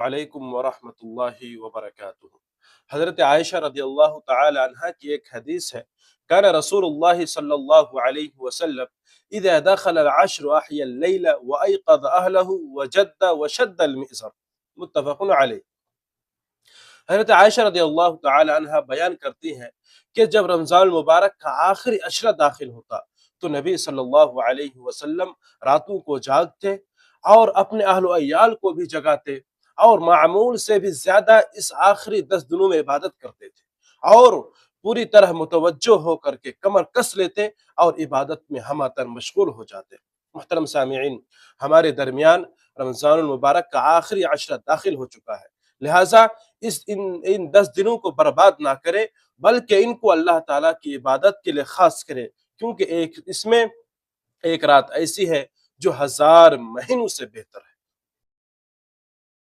अलैकुम वरहमतुल्लाहि वबरकातुहू। हज़रत आयशा रदियल्लाहु तआला अन्हा की एक हदीस है, कान रसूलुल्लाह सल्लल्लाहु अलैहि वसल्लम इज़ा दख़ल अल-अश्र अहया अल-लैल व अयक़ज़ अहलहु व जद्द व शद्द अल-मिअज़र। मुत्तफ़क़ुन अलैह। हज़रत आयशा रदियल्लाहु तआला अन्हा बयान करती हैं कि जब रमज़ान मुबारक का आखिरी अशरा दाखिल होता तो नबी सल्लल्लाहु अलैहि वसल्लम रातों को जागते और अपने अहल व अय्याल को भी जगाते और मामूल से भी ज्यादा इस आखिरी 10 दिनों में इबादत करते थे और पूरी तरह मुतवज्जो होकर के कमर कस लेते और इबादत में हमातर मशगूल हो जाते। मुहतरम सामिईन, हमारे दरमियान रमज़ान मुबारक का आखिरी अशरा दाखिल हो चुका है, लिहाजा इस इन 10 दिनों को बर्बाद ना करें, बल्कि इनको अल्लाह ताला की इबादत के लिए खास करें, क्योंकि एक इसमें एक रात ऐसी है जो 1000 महीनों से बेहतर है।